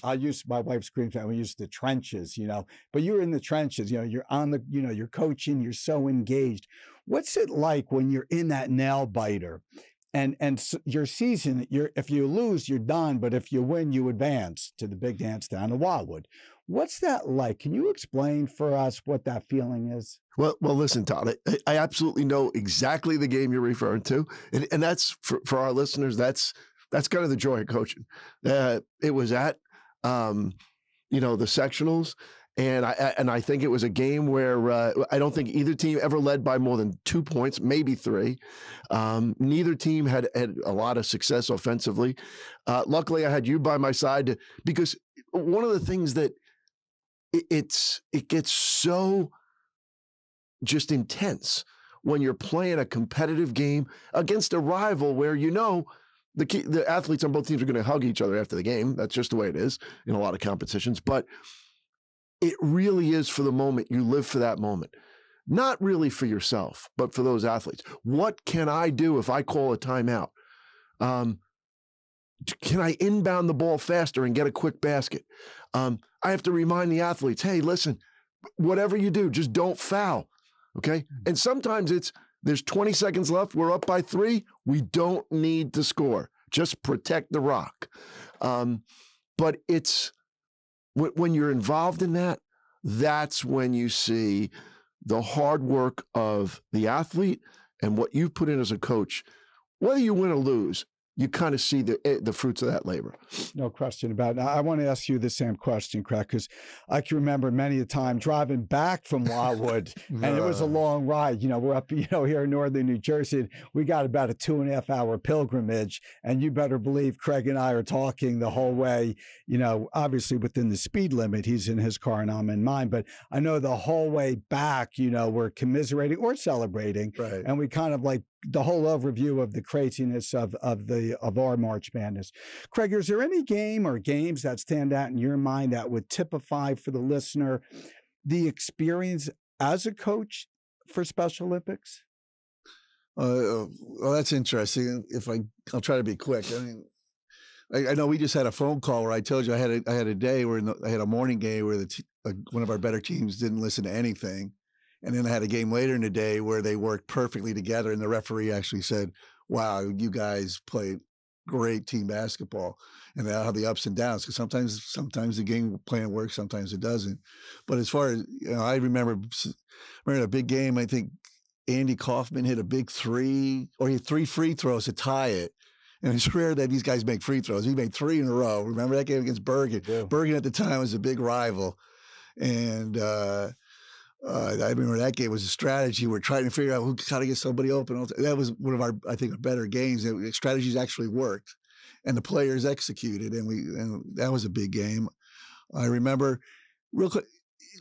I use my wife's scream time, we use the trenches, but you're in the trenches, you're on the, you're coaching, you're so engaged. What's it like when you're in that nail biter? And your season, if you lose, you're done. But if you win, you advance to the big dance down to Wildwood. What's that like? Can you explain for us what that feeling is? Well, listen, Todd, I absolutely know exactly the game you're referring to. And that's, for our listeners, that's kind of the joy of coaching. It was at, the sectionals. And I think it was a game where I don't think either team ever led by more than 2 points, maybe 3. Neither team had a lot of success offensively. Luckily, I had you by my side because one of the things that it gets so just intense when you're playing a competitive game against a rival where the athletes on both teams are going to hug each other after the game. That's just the way it is in a lot of competitions. But it really is for the moment. You live for that moment. Not really for yourself, but for those athletes. What can I do if I call a timeout? Can I inbound the ball faster and get a quick basket? I have to remind the athletes, hey, listen, whatever you do, just don't foul, okay? And sometimes there's 20 seconds left, we're up by 3, we don't need to score. Just protect the rock. But it's, when you're involved in that, that's when you see the hard work of the athlete and what you've put in as a coach. Whether you win or lose, you kind of see the fruits of that labor. No question about it. Now, I want to ask you the same question, Craig, because I can remember many a time driving back from Wildwood, and it was a long ride. We're up, here in northern New Jersey. We got about a 2.5 hour pilgrimage, and you better believe Craig and I are talking the whole way, obviously within the speed limit. He's in his car and I'm in mine, but I know the whole way back, we're commiserating or celebrating, Right. And we kind of the whole overview of the craziness of our March Madness. Craig, is there any game or games that stand out in your mind that would typify for the listener the experience as a coach for Special Olympics? Well, that's interesting. I'll try to be quick. I mean, I know we just had a phone call where I told you I had a day where I had a morning game where one of our better teams didn't listen to anything. And then I had a game later in the day where they worked perfectly together. And the referee actually said, wow, you guys played great team basketball. And they'll have the ups and downs because sometimes the game plan works, sometimes it doesn't. But as far as, I remember a big game, I think Andy Kaufman hit a big 3, or he had 3 free throws to tie it. And it's rare that these guys make free throws. He made 3 in a row. Remember that game against Bergen? Yeah. Bergen at the time was a big rival. And I remember that game was a strategy. We're trying to figure out how to get somebody open. That was one of our, I think, better games. Strategies actually worked, and the players executed, and that was a big game. I remember real quick.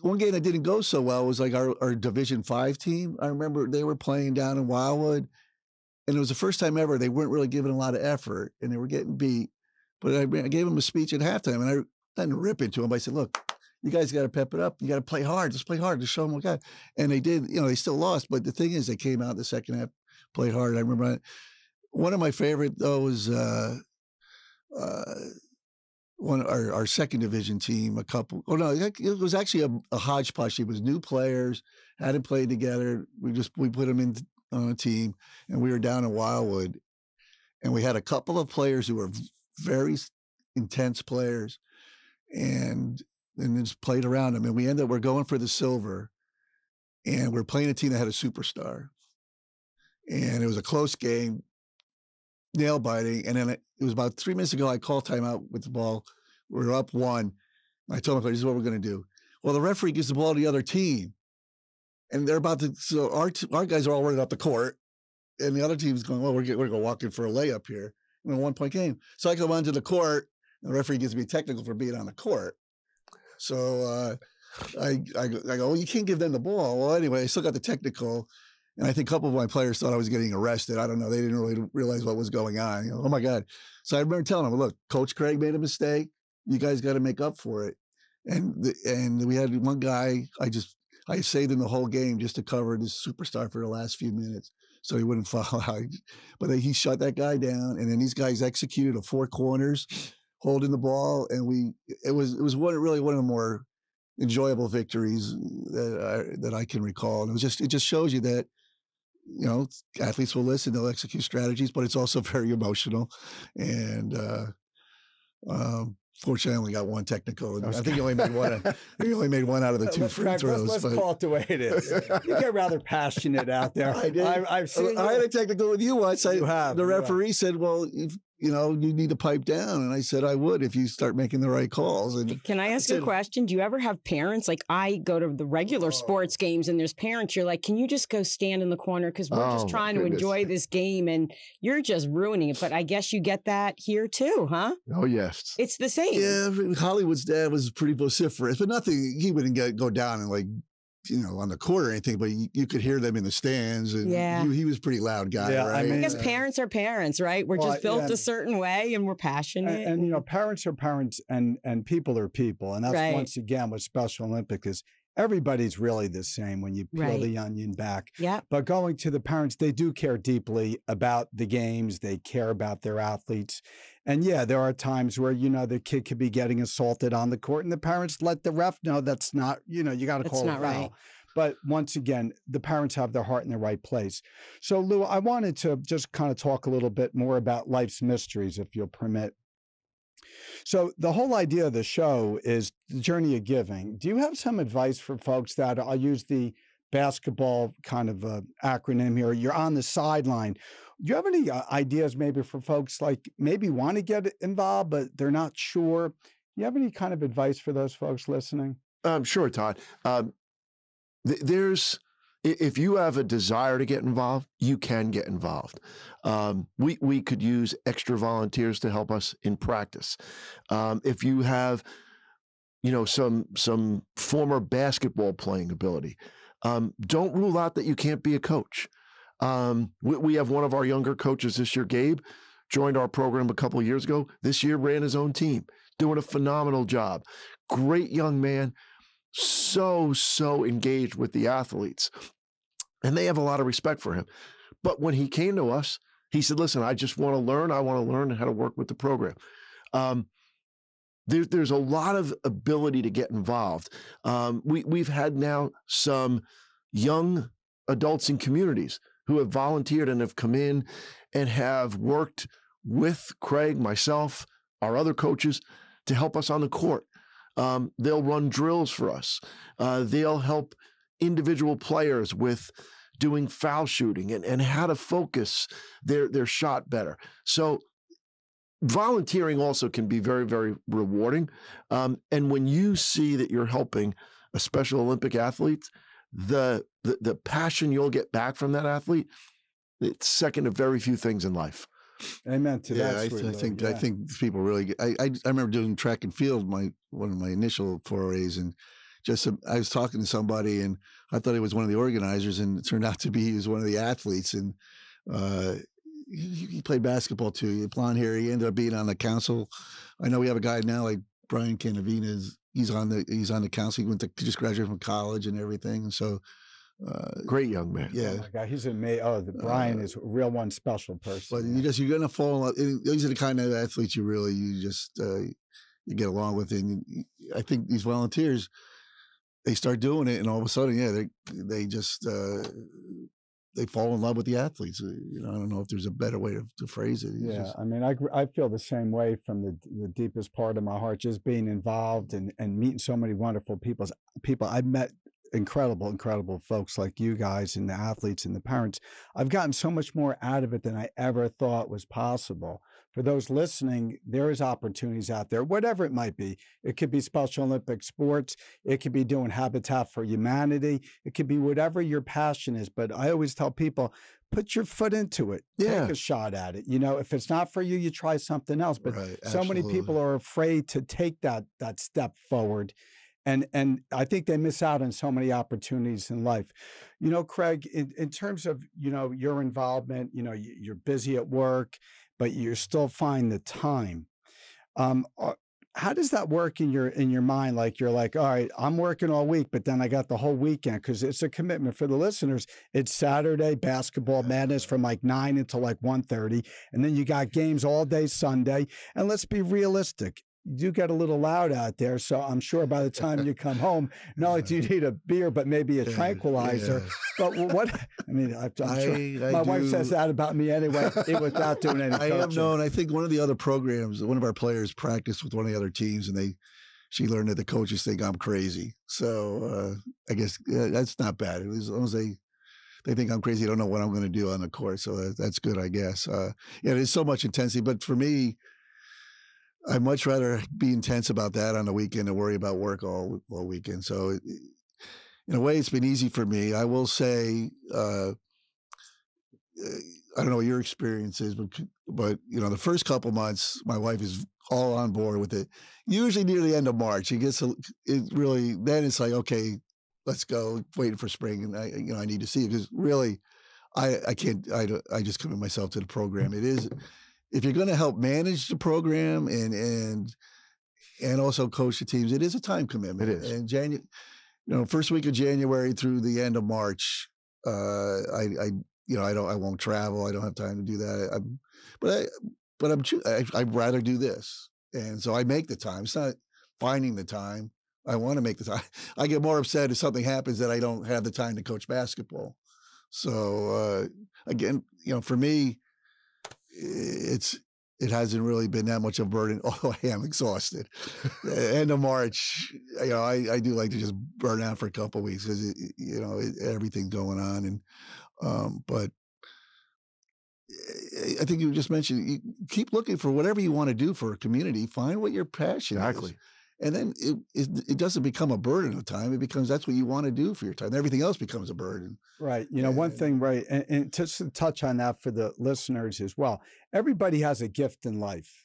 One game that didn't go so well was like our Division 5 team. I remember they were playing down in Wildwood, and it was the first time ever they weren't really giving a lot of effort, and they were getting beat. But I gave them a speech at halftime, and I didn't rip into them. I said, look, you guys got to pep it up. You got to play hard. Just play hard. Just show them what God. And they did. They still lost. But the thing is, they came out the second half, played hard. I remember one of my favorite, though, was our second division team. It was actually a hodgepodge. It was new players, hadn't played together. We put them in on a team, and we were down in Wildwood. And we had a couple of players who were very intense players, and just played around them. And we're going for the silver, and we're playing a team that had a superstar. And it was a close game, nail biting. And then it was about 3 minutes ago, I called timeout with the ball. We were up 1. I told my players, this is what we're going to do. Well, the referee gives the ball to the other team, and they're about to, so our guys are all running up the court, and the other team's going, well, we're going to walk in for a layup here in a 1-point game. So I come onto the court, and the referee gives me technical for being on the court. So I go, well, you can't give them the ball. Well, anyway, I still got the technical, and I think a couple of my players thought I was getting arrested. I don't know. They didn't really realize what was going on. Oh, my God. So I remember telling them, look, Coach Craig made a mistake. You guys got to make up for it. And we had one guy, I saved him the whole game just to cover this superstar for the last few minutes so he wouldn't fall out. But he shut that guy down, and then these guys executed a 4 corners, holding the ball, and it was really one of the more enjoyable victories that I can recall. And it just shows you that athletes will listen, they'll execute strategies, but it's also very emotional. And fortunately, I only got 1 technical. I think he only made one. He only made 1 out of the 2 free throws. Let's call it the way it is. You get rather passionate out there. I did. I've seen. I had a technical with you once. The referee said, "Well, you need to pipe down," and I said, "I would if you start making the right calls." And can I ask you a question? Do you ever have parents? Like, I go to the regular sports games, and there's parents. You're like, "Can you just go stand in the corner because we're just trying to enjoy this game, and you're just ruining it." But I guess you get that here too, huh? Oh yes, it's the same. Yeah, Hollywood's dad was pretty vociferous, but nothing. He wouldn't go down and on the court or anything, but you could hear them in the stands, and he was a pretty loud guy, right? I guess parents are parents, right? We're just built a certain way, and we're passionate. And parents are parents, and people are people, and that's once again what Special Olympics is. Everybody's really the same when you peel the onion back. Yeah. But going to the parents, they do care deeply about the games. They care about their athletes. And there are times where, the kid could be getting assaulted on the court, and the parents let the ref know that's not, you got to call a foul. Right. But once again, the parents have their heart in the right place. So, Lou, I wanted to just kind of talk a little bit more about life's mysteries, if you'll permit. So the whole idea of the show is the journey of giving. Do you have some advice for folks that, I'll use the basketball kind of acronym here, you're on the sideline. Do you have any ideas maybe for folks like maybe want to get involved, but they're not sure? Do you have any kind of advice for those folks listening? Sure, Todd. If you have a desire to get involved, you can get involved. We could use extra volunteers to help us in practice. If you have, some former basketball playing ability, don't rule out that you can't be a coach. We have one of our younger coaches this year, Gabe, joined our program a couple of years ago. This year ran his own team, doing a phenomenal job. Great young man. So engaged with the athletes, and they have a lot of respect for him. But when he came to us, he said, listen, I just want to learn. I want to learn how to work with the program. There's a lot of ability to get involved. We've had now some young adults in communities who have volunteered and have come in and have worked with Craig, myself, our other coaches to help us on the court. They'll run drills for us. They'll help individual players with doing foul shooting and how to focus their shot better. So volunteering also can be very, very rewarding. And when you see that you're helping a Special Olympic athlete, the passion you'll get back from that athlete, it's second to very few things in life. Amen to that. I think people really get, I remember doing track and field, one of my initial forays, and I was talking to somebody and I thought he was one of the organizers, and it turned out to be he was one of the athletes. And he played basketball too. He had blonde hair. He ended up being on the council. I know we have a guy now like Brian Canavina. He's on the council. He just graduated from college and everything. And so great young man. Yeah, oh my God, he's amazing. Oh, Brian is a real one special person. But you're gonna fall in love. These are the kind of athletes you get along with. And I think these volunteers, they start doing it, and all of a sudden, they just they fall in love with the athletes. I don't know if there's a better way to phrase it. I mean, I feel the same way from the deepest part of my heart, just being involved and meeting so many wonderful people. I've met incredible folks like you guys and the athletes and the parents. I've gotten so much more out of it than I ever thought was possible. For those listening, there is opportunities out there, whatever it might be. It could be Special Olympic sports. It could be doing Habitat for Humanity. It could be whatever your passion is. But I always tell people, put your foot into it. Yeah. Take a shot at it. If it's not for you, you try something else. But so many people are afraid to take that step forward. And I think they miss out on so many opportunities in life. Craig, in terms of, your involvement, you're busy at work, but you still find the time. How does that work in your mind? Like, you're like, all right, I'm working all week, but then I got the whole weekend, because it's a commitment for the listeners. It's Saturday, basketball madness from like 9 until like 1:30. And then you got games all day Sunday. And let's be realistic. You do get a little loud out there, so I'm sure by the time you come home, not only do you need a beer, but maybe a tranquilizer. But I'm sure my wife says that about me anyway, without doing any coaching. I have known. I think one of the other programs, one of our players practiced with one of the other teams, and she learned that the coaches think I'm crazy. So I guess that's not bad. As long as they think I'm crazy, I don't know what I'm going to do on the court. So that's good, I guess. There's so much intensity, but for me, I'd much rather be intense about that on the weekend and worry about work all weekend. So in a way, it's been easy for me. I will say, I don't know what your experience is, but the first couple months, my wife is all on board with it. Usually near the end of March, then it's like, okay, let's go, waiting for spring. And I need to see it, because really, I can't, I just commit myself to the program. It is, if you're going to help manage the program and also coach the teams, it is a time commitment. It is. And first week of January through the end of March, I won't travel. I don't have time to do that. I'd rather do this. And so I make the time. It's not finding the time. I want to make the time. I get more upset if something happens that I don't have the time to coach basketball. So again, for me, it hasn't really been that much of a burden, although I am exhausted. End of March, I do like to just burn out for a couple of weeks, because everything's going on. And but I think you just mentioned, you keep looking for whatever you want to do for a community. Find what your passion is. And then it doesn't become a burden of time. It becomes, that's what you want to do for your time. Everything else becomes a burden. Right. One thing, right. And just to touch on that for the listeners as well, everybody has a gift in life.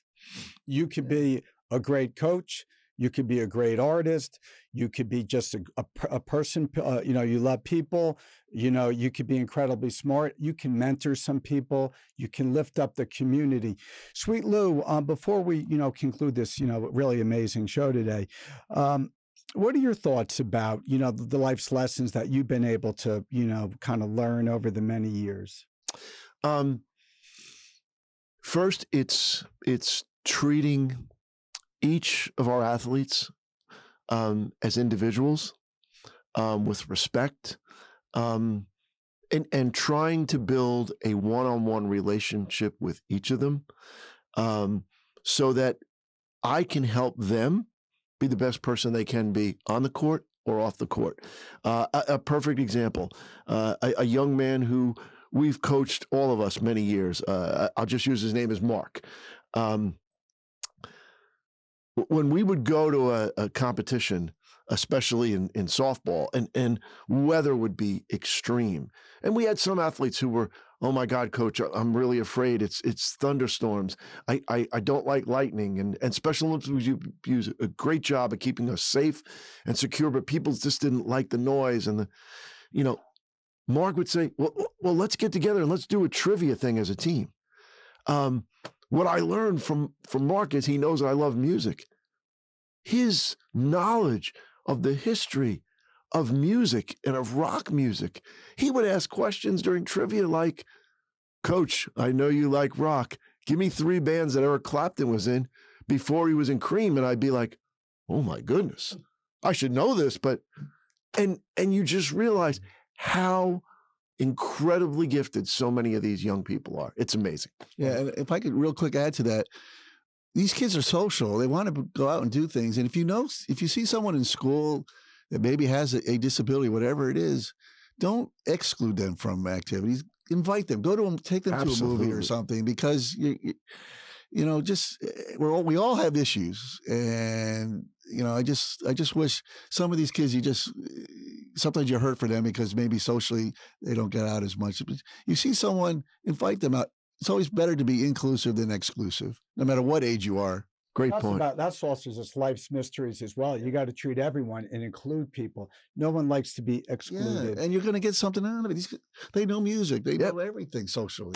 You could be a great coach. You could be a great artist. You could be just a person, you love people. You could be incredibly smart. You can mentor some people. You can lift up the community. Sweet Lou, before we, conclude this, really amazing show today, what are your thoughts about, the life's lessons that you've been able to, kind of learn over the many years? First, it's treating each of our athletes as individuals, with respect, and trying to build a one-on-one relationship with each of them, so that I can help them be the best person they can be on the court or off the court. A perfect example, a young man who we've coached, all of us, many years. I'll just use his name as Mark. When we would go to a competition, especially in softball, and weather would be extreme. And we had some athletes who were, oh my God, coach, I'm really afraid. It's thunderstorms. I don't like lightning. And Special Olympics, you do a great job of keeping us safe and secure, but people just didn't like the noise. And Mark would say, well, let's get together and let's do a trivia thing as a team. What I learned from Mark is he knows that I love music. His knowledge of the history of music and of rock music, he would ask questions during trivia like, Coach, I know you like rock. Give me 3 bands that Eric Clapton was in before he was in Cream. And I'd be like, oh my goodness, I should know this. But, and you just realize how incredibly gifted so many of these young people are. It's amazing. Yeah, and if I could real quick add to that, these kids are social. They want to go out and do things. And if you see someone in school that maybe has a disability, whatever it is, don't exclude them from activities. Invite them. Go to them. Take them to a movie or something, because we all have issues. And I just wish some of these kids, sometimes you hurt for them because maybe socially they don't get out as much. But you see someone, invite them out. It's always better to be inclusive than exclusive, no matter what age you are. Great point. That's also just life's mysteries as well. You got to treat everyone and include people. No one likes to be excluded. Yeah, and you're going to get something out of it. They know music. They know everything socially.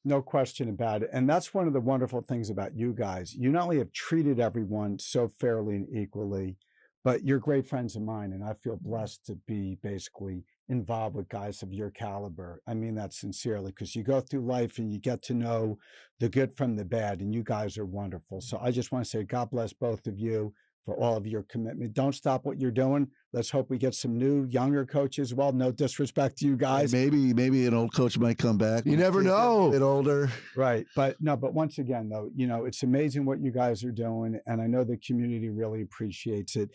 No question about it. And that's one of the wonderful things about you guys. You not only have treated everyone so fairly and equally, but you're great friends of mine. And I feel blessed to be basically involved with guys of your caliber. I mean that sincerely, because you go through life and you get to know the good from the bad, and you guys are wonderful. So I just want to say God bless both of you for all of your commitment. Don't stop what you're doing. Let's hope we get some new, younger coaches as well. No disrespect to you guys. Maybe an old coach might come back. You never know. A bit older. Right. But once again, though, it's amazing what you guys are doing. And I know the community really appreciates it.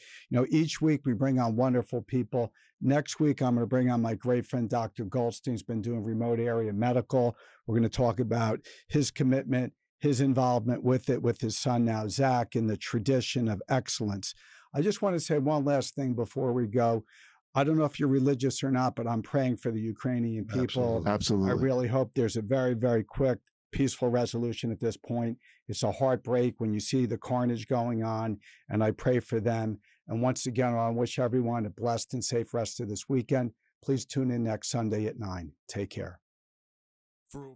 Each week we bring on wonderful people. Next week, I'm going to bring on my great friend, Dr. Goldstein. He's been doing remote area medical. We're going to talk about his commitment, his involvement with it, with his son now, Zach, in the tradition of excellence. I just want to say one last thing before we go. I don't know if you're religious or not, but I'm praying for the Ukrainian people. Absolutely. I really hope there's a very, very quick, peaceful resolution at this point. It's a heartbreak when you see the carnage going on, and I pray for them. And once again, I wish everyone a blessed and safe rest of this weekend. Please tune in next Sunday at 9. Take care. For over